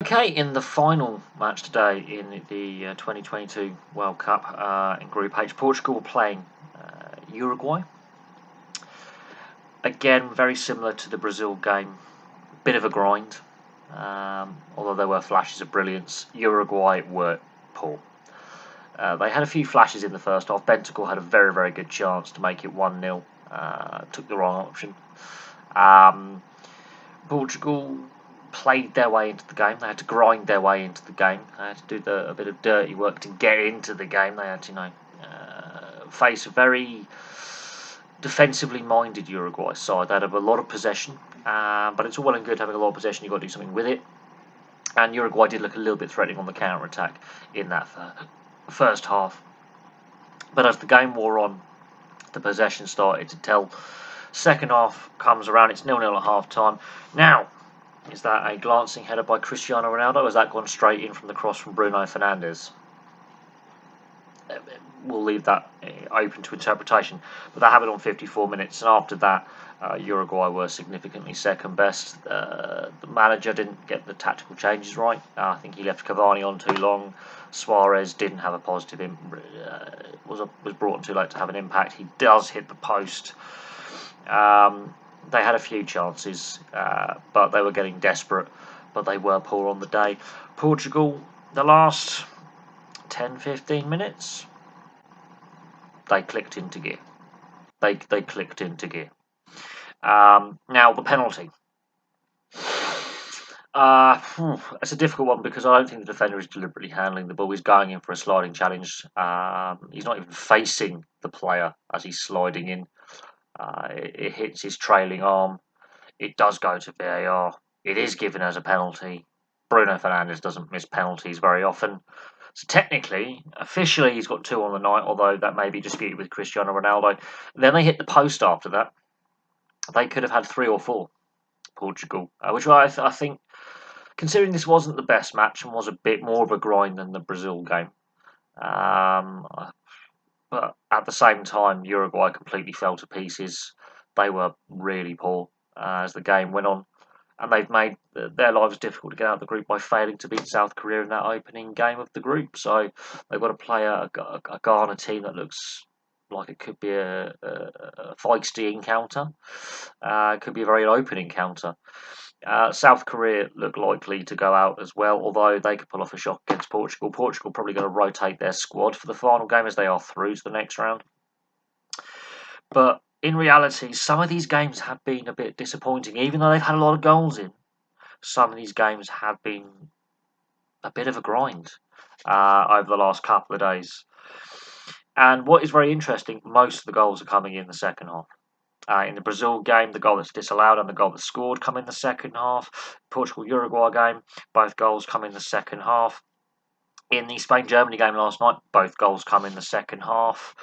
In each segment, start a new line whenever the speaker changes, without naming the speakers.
Okay, in the final match today in the 2022 World Cup in Group H, Portugal were playing Uruguay. Again, very similar to the Brazil game, bit of a grind, although there were flashes of brilliance. Uruguay were poor. They had a few flashes in the first half. Bentancur had a very, very good chance to make it 1-0. Took the wrong option. Portugal played their way into the game. They had to grind their way into the game. They had to do a bit of dirty work to get into the game. They had to, face a very defensively minded Uruguay side. They had a lot of possession, but it's all well and good having a lot of possession. You've got to do something with it. And Uruguay did look a little bit threatening on the counter attack in that first half. But as the game wore on, the possession started to tell. Second half comes around, it's 0-0 at half time. Now, is that a glancing header by Cristiano Ronaldo, or has that gone straight in from the cross from Bruno Fernandes? We'll leave that open to interpretation. But that happened on 54 minutes, and after that, Uruguay were significantly second best. The manager didn't get the tactical changes right. I think he left Cavani on too long. Suarez didn't have a positive was brought on too late to have an impact. He does hit the post. They had a few chances, but they were getting desperate. But they were poor on the day. Portugal, the last 10-15 minutes, they clicked into gear. They clicked into gear. Now the penalty. It's a difficult one because I don't think the defender is deliberately handling the ball. He's going in for a sliding challenge. He's not even facing the player as he's sliding in. It hits his trailing arm. It does go to VAR. It is given as a penalty. Bruno Fernandes doesn't miss penalties very often. So technically, officially, he's got 2 on the night, although that may be disputed with Cristiano Ronaldo. Then they hit the post after that. They could have had 3 or 4, Portugal, which I think, considering this wasn't the best match and was a bit more of a grind than the Brazil game. But at the same time, Uruguay completely fell to pieces. They were really poor as the game went on. And they've made their lives difficult to get out of the group by failing to beat South Korea in that opening game of the group. So they've got to play a Ghana team that looks like it could be a feisty encounter. It could be a very open encounter. South Korea look likely to go out as well, although they could pull off a shock against Portugal. Portugal probably going to rotate their squad for the final game as they are through to the next round. But in reality, some of these games have been a bit disappointing. Even though they've had a lot of goals in, some of these games have been a bit of a grind over the last couple of days. And what is very interesting, most of the goals are coming in the second half. In the Brazil game, the goal that's disallowed and the goal that's scored come in the second half. Portugal-Uruguay game, both goals come in the second half. In the Spain-Germany game last night, both goals come in the second half.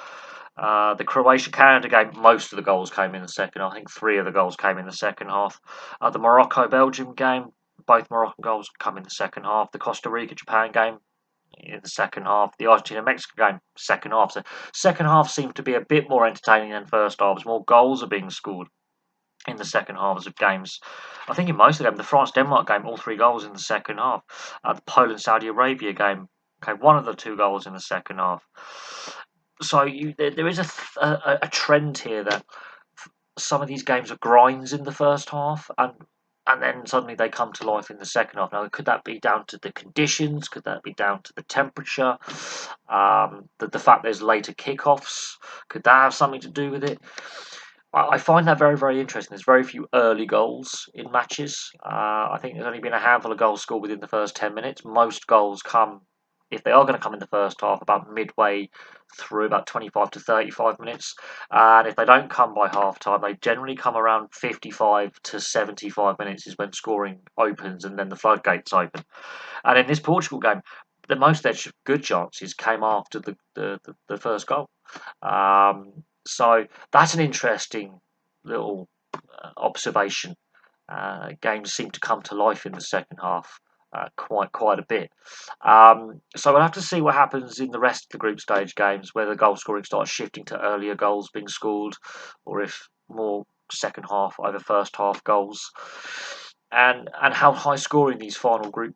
The Croatia-Canada game, most of the goals came in the second half. I think 3 of the goals came in the second half. The Morocco-Belgium game, both Moroccan goals come in the second half. The Costa Rica-Japan game, in the second half. The Argentina-Mexico game, second half. So second half seemed to be a bit more entertaining than first halves. More goals are being scored in the second halves of games. I think in most of them, the France-Denmark game, all 3 goals in the second half. The Poland-Saudi Arabia game, okay, 1 of the 2 goals in the second half. So there is a trend here that some of these games are grinds in the first half, and then suddenly they come to life in the second half. Now, could that be down to the conditions? Could that be down to the temperature? The fact there's later kickoffs? Could that have something to do with it? I find that very, very interesting. There's very few early goals in matches. I think there's only been a handful of goals scored within the first 10 minutes. Most goals come, if they are going to come in the first half, about midway through, about 25 to 35 minutes. And if they don't come by half time, they generally come around 55 to 75 minutes is when scoring opens and then the floodgates open. And in this Portugal game, the most their good chances came after the first goal. So that's an interesting little observation. Games seem to come to life in the second half quite a bit. So we'll have to see what happens in the rest of the group stage games, whether goal scoring starts shifting to earlier goals being scored, or if more second half over first half goals, and how high scoring these final group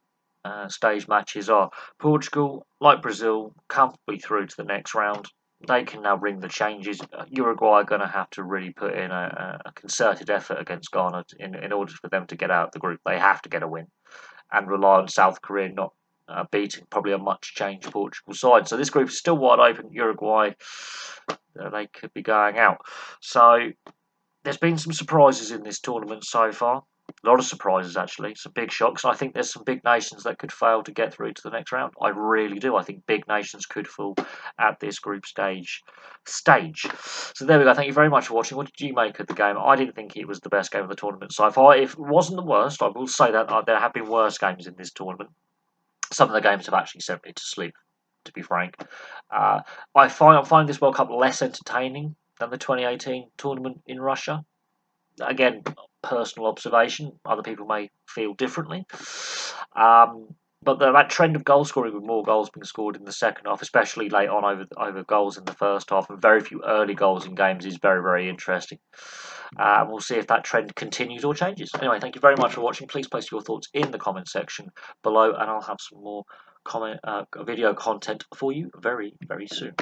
stage matches are Portugal, like Brazil, comfortably through to the next round. They can now ring the changes. Uruguay are going to have to really put in a concerted effort against Ghana in order for them to get out of the group. They have to get a win and rely on South Korea not beating probably a much changed Portugal side. So this group is still wide open. Uruguay, they could be going out. So there's been some surprises in this tournament so far. A lot of surprises, actually. Some big shocks. I think there's some big nations that could fail to get through to the next round. I really do. I think big nations could fall at this group stage. So there we go. Thank you very much for watching. What did you make of the game? I didn't think it was the best game of the tournament so far. If it wasn't the worst, I will say that there have been worse games in this tournament. Some of the games have actually sent me to sleep, to be frank. I find this World Cup less entertaining than the 2018 tournament in Russia. Again, personal observation. Other people may feel differently. But that trend of goal scoring, with more goals being scored in the second half, especially late on over goals in the first half, and very few early goals in games, is very, very interesting. We'll see if that trend continues or changes. Anyway, thank you very much for watching. Please place your thoughts in the comment section below, and I'll have some more video content for you very, very soon.